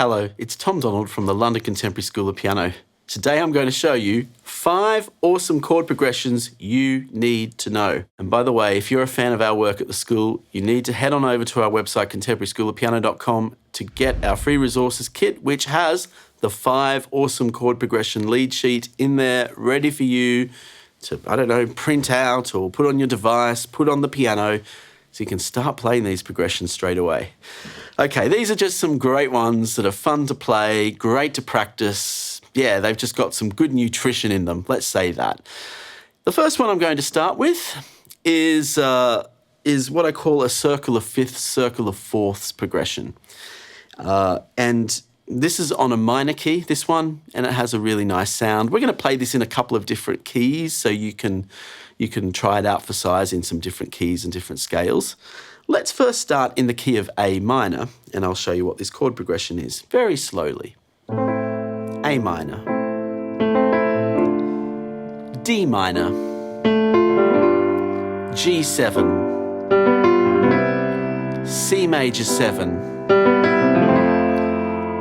Hello, it's Tom Donald from the London Contemporary School of Piano. Today I'm going to show you 5 awesome chord progressions you need to know. And by the way, if you're a fan of our work at the school, you need to head on over to our website, contemporaryschoolofpiano.com, to get our free resources kit, which has the 5 awesome chord progression lead sheet in there, ready for you to, print out or put on your device, put on the piano, so you can start playing these progressions straight away. Okay, these are just some great ones that are fun to play, great to practice. Yeah, they've just got some good nutrition in them, let's say that. The first one I'm going to start with is what I call a circle of fifths, circle of fourths progression. And this is on a minor key, this one, and it has a really nice sound. We're going to play this in a couple of different keys, so you can try it out for size in some different keys and different scales. Let's first start in the key of A minor, and I'll show you what this chord progression is, very slowly. A minor, D minor, G7, C major 7,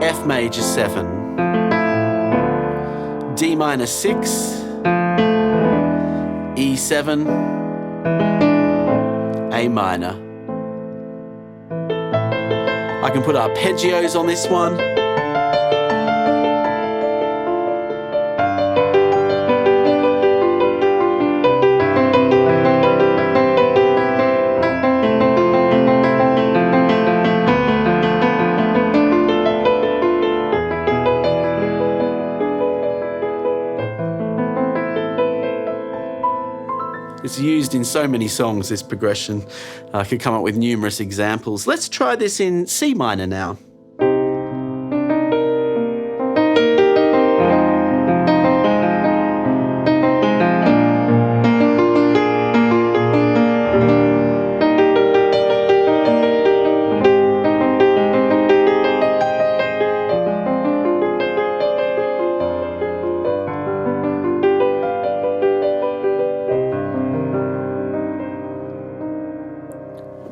F major 7, D minor 6, E7, A minor. I can put arpeggios on this one. It's used in so many songs, this progression. I could come up with numerous examples. Let's try this in C minor now.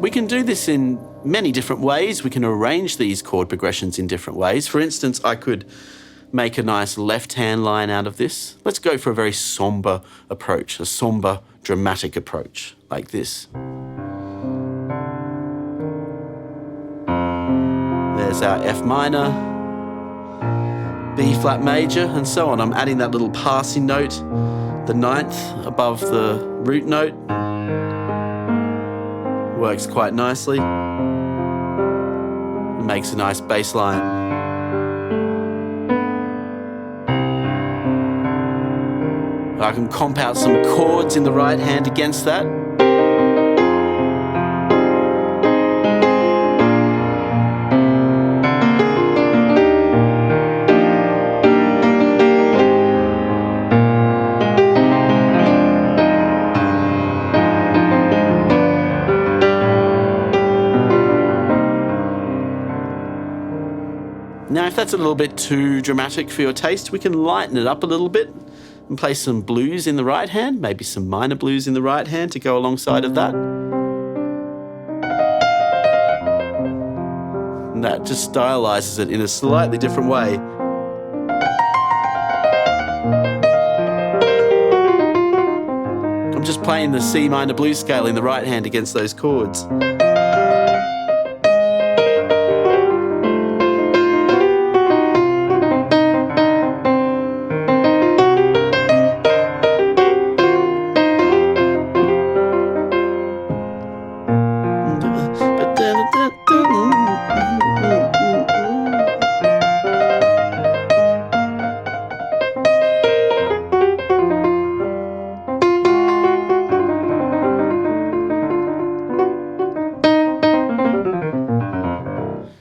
We can do this in many different ways. We can arrange these chord progressions in different ways. For instance, I could make a nice left-hand line out of this. Let's go for a very somber approach, a somber, dramatic approach, like this. There's our F minor, B flat major, and so on. I'm adding that little passing note, the 9th above the root note. Works quite nicely. It makes a nice bass line. I can comp out some chords in the right hand against that. Now, if that's a little bit too dramatic for your taste, we can lighten it up a little bit and play some blues in the right hand, maybe some minor blues in the right hand to go alongside of that. And that just stylizes it in a slightly different way. I'm just playing the C minor blues scale in the right hand against those chords.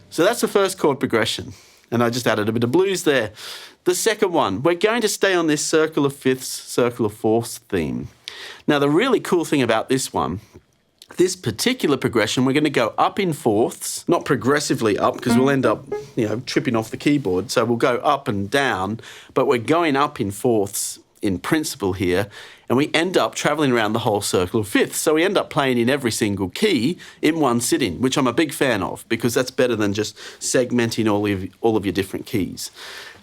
So that's the first chord progression, and I just added a bit of blues there. The second one, we're going to stay on this circle of fifths, circle of fourths theme. Now, the really cool thing about this one, this particular progression, we're going to go up in fourths, not progressively up, because we'll end up, tripping off the keyboard. So we'll go up and down, but we're going up in fourths in principle here, and we end up travelling around the whole circle of fifths. So we end up playing in every single key in one sitting, which I'm a big fan of, because that's better than just segmenting all of your different keys.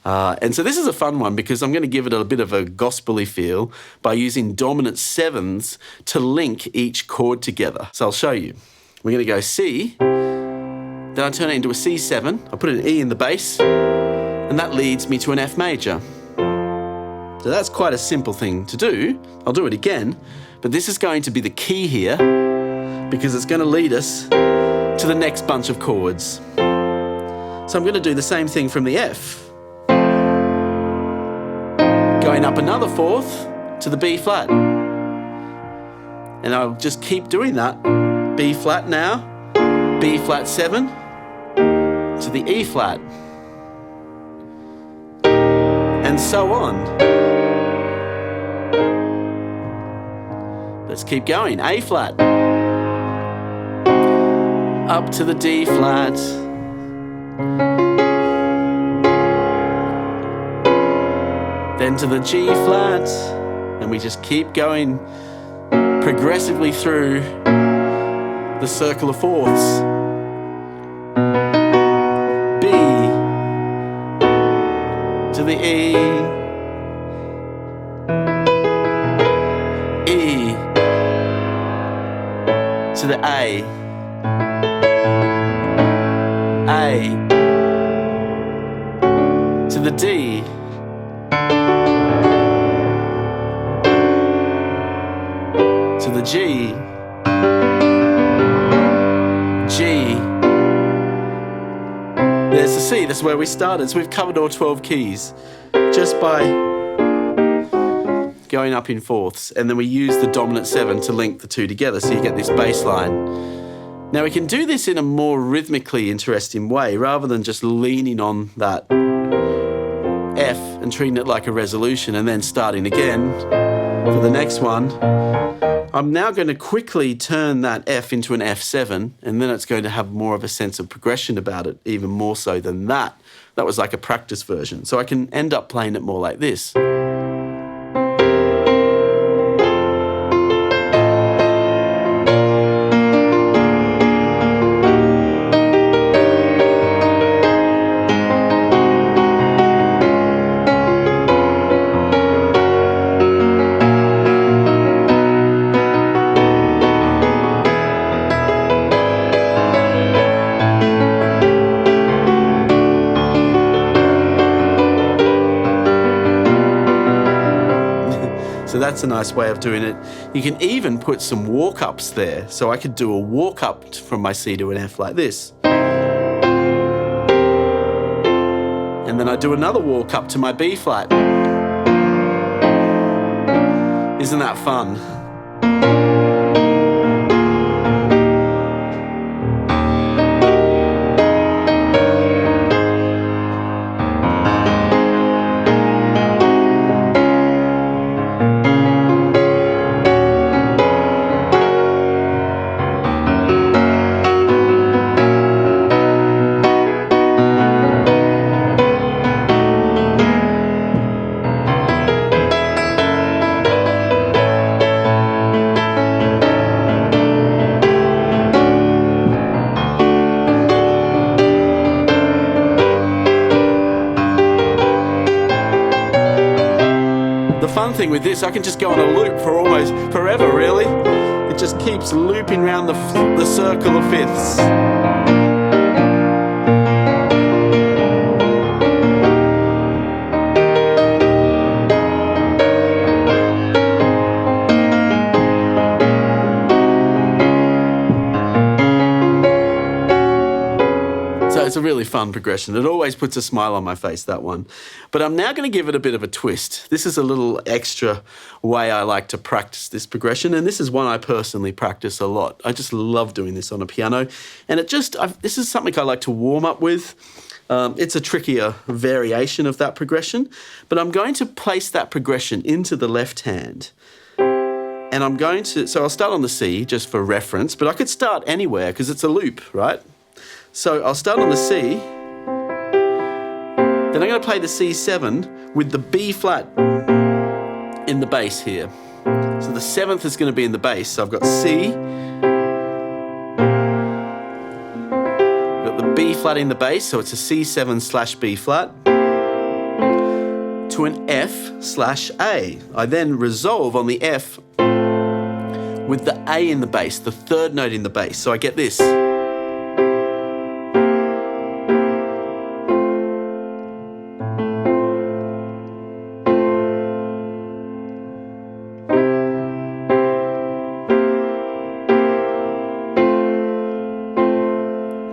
And so this is a fun one because I'm going to give it a bit of a gospel-y feel by using dominant sevenths to link each chord together. So I'll show you. We're going to go C, then I turn it into a C7, I put an E in the bass, and that leads me to an F major. So that's quite a simple thing to do. I'll do it again, but this is going to be the key here because it's going to lead us to the next bunch of chords. So I'm going to do the same thing from the F. Going up another fourth to the B flat. And I'll just keep doing that. B flat now, B flat 7 to the E flat. And so on. Let's keep going. A flat. Up to the D flat. Then to the G flat. And we just keep going progressively through the circle of fourths. B to the E. E to the A, to the D, to the G, G. There's the C, that's where we started. So we've covered all 12 keys just by going up in fourths, and then we use the dominant 7 to link the two together, so you get this bass line. Now we can do this in a more rhythmically interesting way, rather than just leaning on that F and treating it like a resolution and then starting again for the next one. I'm now going to quickly turn that F into an F7, and then it's going to have more of a sense of progression about it, even more so than that. That was like a practice version, so I can end up playing it more like this. So that's a nice way of doing it. You can even put some walk-ups there. So I could do a walk-up from my C to an F like this. And then I do another walk-up to my B flat. Isn't that fun? The fun thing with this, I can just go on a loop for almost forever, really. It just keeps looping around the circle of fifths. It's a really fun progression. It always puts a smile on my face, that one. But I'm now going to give it a bit of a twist. This is a little extra way I like to practice this progression, and this is one I personally practice a lot. I just love doing this on a piano, and this is something I like to warm up with. It's a trickier variation of that progression, but I'm going to place that progression into the left hand. And so I'll start on the C just for reference, but I could start anywhere because it's a loop, right? So I'll start on the C, then I'm going to play the C7 with the B flat in the bass here. So the 7th is going to be in the bass. So I've got C, got the B flat in the bass, so it's a C7 slash B flat, to an F slash A. I then resolve on the F with the A in the bass, the 3rd note in the bass. So I get this.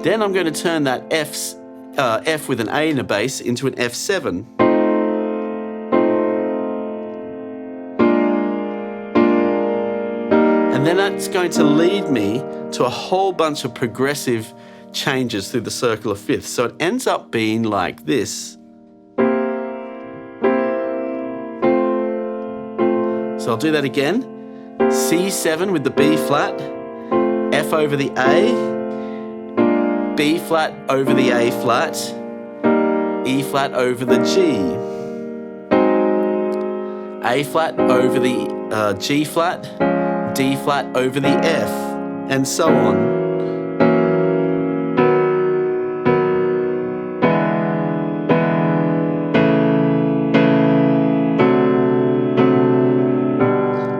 Then I'm going to turn that F with an A in the bass into an F7. And then that's going to lead me to a whole bunch of progressive changes through the circle of fifths. So it ends up being like this. So I'll do that again. C7 with the B flat, F over the A, B flat over the A flat, E flat over the G, A flat over the G flat, D flat over the F, and so on.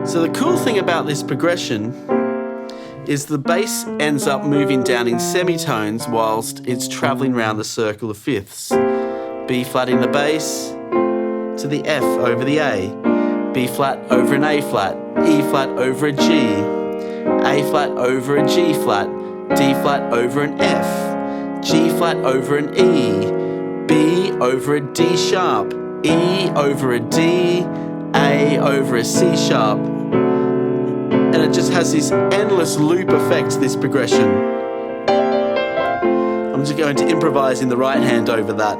So the cool thing about this progression is the bass ends up moving down in semitones whilst it's travelling around the circle of fifths. B flat in the bass to the F over the A, B flat over an A flat, E flat over a G, A flat over a G flat, D flat over an F, G flat over an E, B over a D sharp, E over a D, A over a C sharp. And it just has this endless loop effect, this progression. I'm just going to improvise in the right hand over that.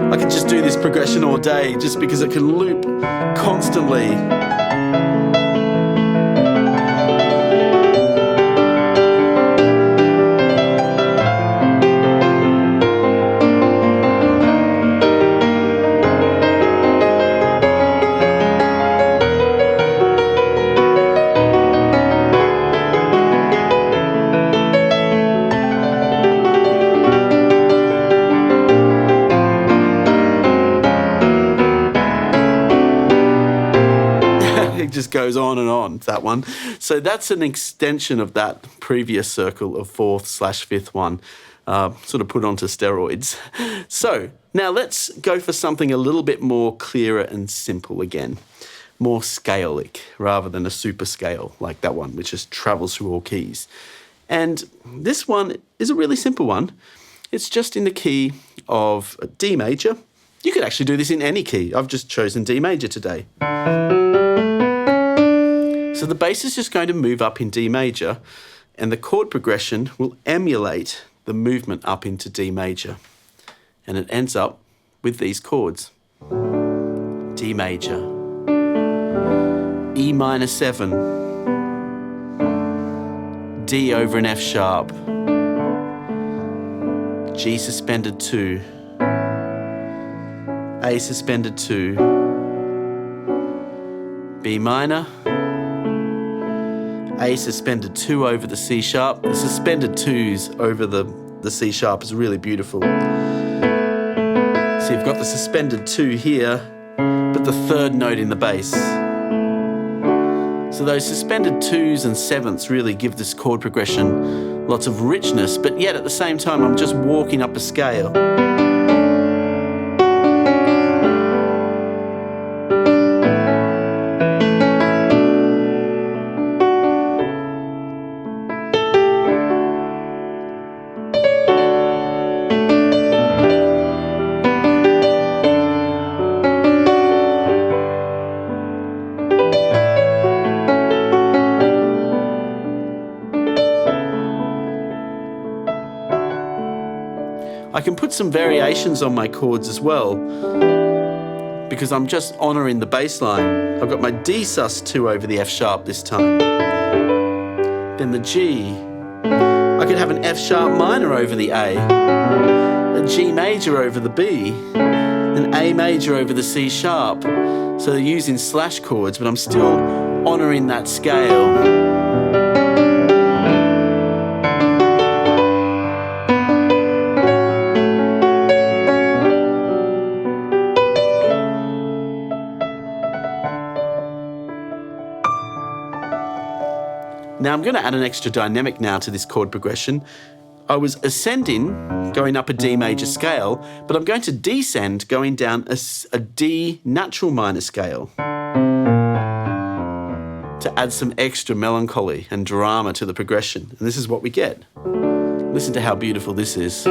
I could just do this progression all day just because it can loop constantly. It just goes on and on, that one. So that's an extension of that previous circle of 4th slash 5th one, sort of put onto steroids. So now let's go for something a little bit more clearer and simple again, more scalic rather than a super scale like that one, which just travels through all keys. And this one is a really simple one. It's just in the key of D major. You could actually do this in any key. I've just chosen D major today. So the bass is just going to move up in D major, and the chord progression will emulate the movement up into D major. And it ends up with these chords. D major, E minor 7, D over an F sharp, G suspended 2, A suspended 2, B minor, A suspended 2 over the C sharp. The suspended 2s over the C sharp is really beautiful. So you've got the suspended 2 here, but the 3rd note in the bass. So those suspended 2s and 7ths really give this chord progression lots of richness, but yet at the same time I'm just walking up a scale. I can put some variations on my chords as well, because I'm just honouring the bass line. I've got my D sus2 over the F sharp this time. Then the G. I could have an F sharp minor over the A G major over the B, an A major over the C sharp. So they're using slash chords, but I'm still honouring that scale. Now I'm going to add an extra dynamic now to this chord progression. I was ascending, going up a D major scale, but I'm going to descend, going down a D natural minor scale to add some extra melancholy and drama to the progression. And this is what we get. Listen to how beautiful this is.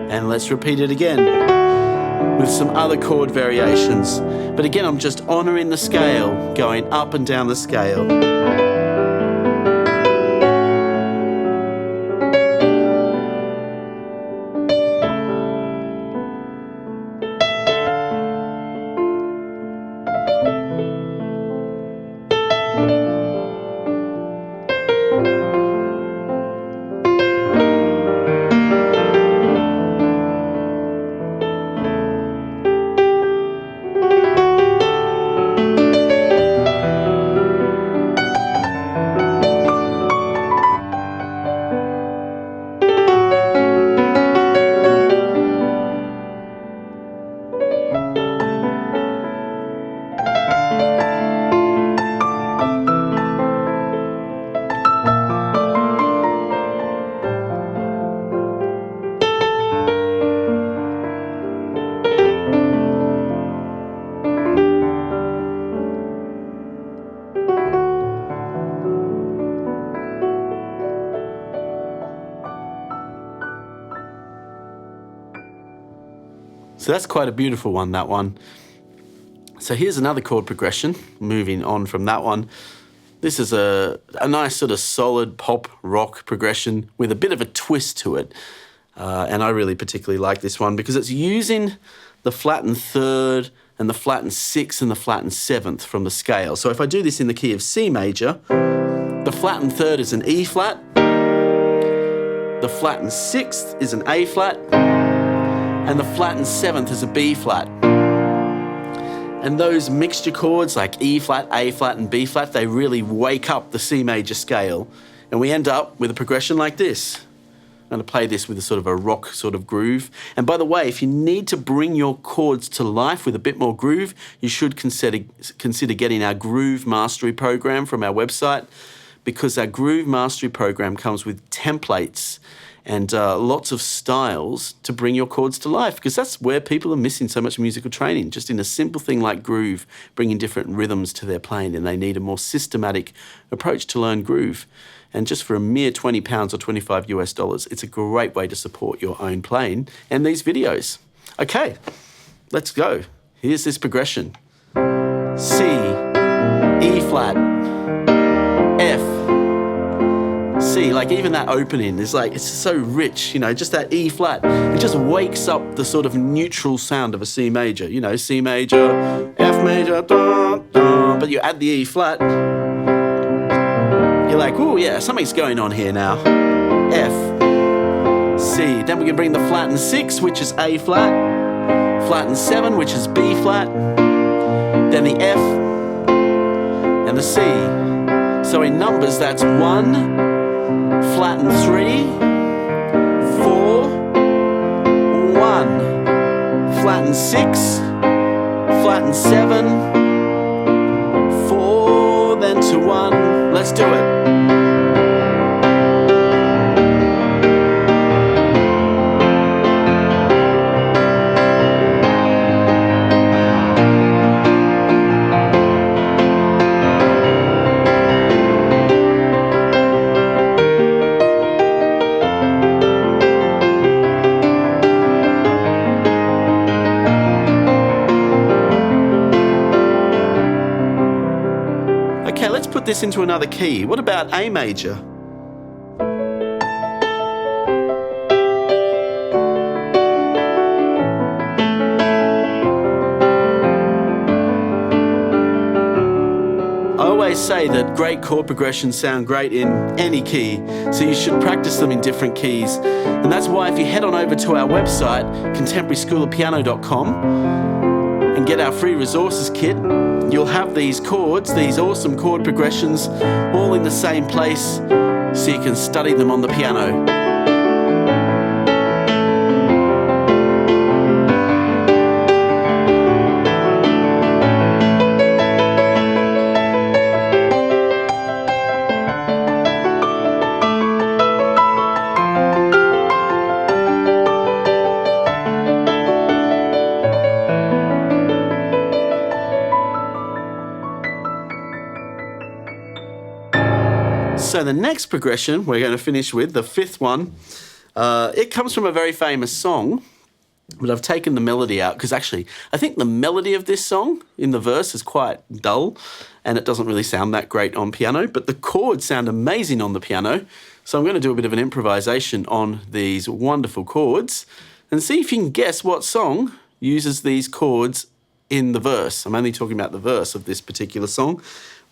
And let's repeat it again with some other chord variations. But again, I'm just honouring the scale, going up and down the scale. So that's quite a beautiful one, that one. So here's another chord progression, moving on from that one. This is a nice sort of solid pop rock progression with a bit of a twist to it. And I really particularly like this one because it's using the flattened third and the flattened sixth and the flattened seventh from the scale. So if I do this in the key of C major, the flattened third is an E flat, the flattened sixth is an A flat, and the flattened seventh is a B flat. And those mixture chords like E flat, A flat, and B flat, they really wake up the C major scale. And we end up with a progression like this. I'm going to play this with a sort of a rock sort of groove. And by the way, if you need to bring your chords to life with a bit more groove, you should consider getting our Groove Mastery program from our website, because our Groove Mastery program comes with templates and lots of styles to bring your chords to life, because that's where people are missing so much musical training, just in a simple thing like groove, bringing different rhythms to their playing, and they need a more systematic approach to learn groove. And just for a mere £20 or $25 US, it's a great way to support your own playing and these videos. Okay, let's go. Here's this progression. C, E flat, F, C, like even that opening is like, it's so rich, you know, just that E flat. It just wakes up the sort of neutral sound of a C major, you know, C major, F major, da, da, but you add the E flat, you're like, oh yeah, something's going on here now. F, C, then we can bring the flattened six, which is A flat, flattened seven, which is B flat, then the F, and the C. So in numbers, that's 1, flattened 3, 4, 1, flattened 6, flattened 7, 4, then to 1. Let's do it. Okay, let's put this into another key. What about A major? I always say that great chord progressions sound great in any key, so you should practice them in different keys. And that's why if you head on over to our website, contemporaryschoolofpiano.com, and get our free resources kit, you'll have these chords, these awesome chord progressions, all in the same place, so you can study them on the piano. So the next progression we're going to finish with, the fifth one, it comes from a very famous song, but I've taken the melody out because actually I think the melody of this song in the verse is quite dull and it doesn't really sound that great on piano, but the chords sound amazing on the piano. So I'm going to do a bit of an improvisation on these wonderful chords and see if you can guess what song uses these chords in the verse. I'm only talking about the verse of this particular song,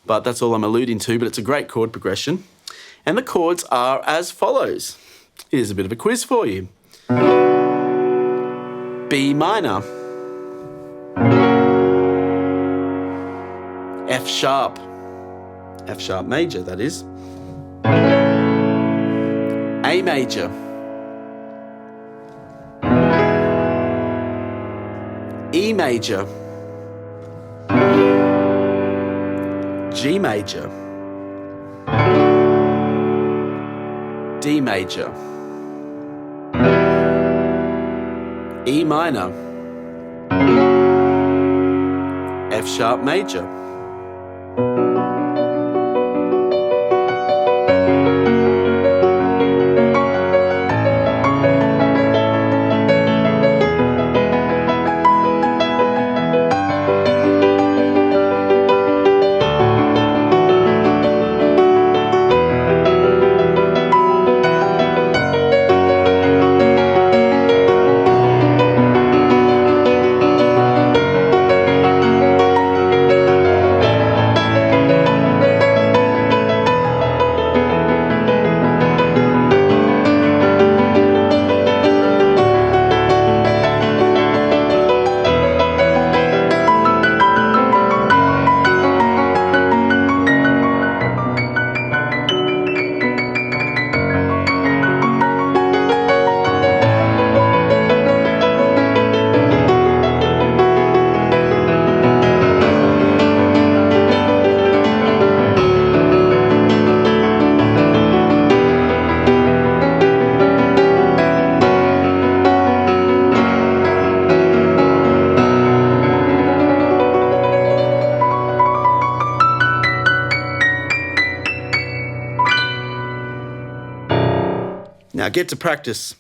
but that's all I'm alluding to, but it's a great chord progression. And the chords are as follows. Here's a bit of a quiz for you. B minor, F sharp major, that is, A major, E major, G major, D major, E minor, F sharp major. Now get to practice.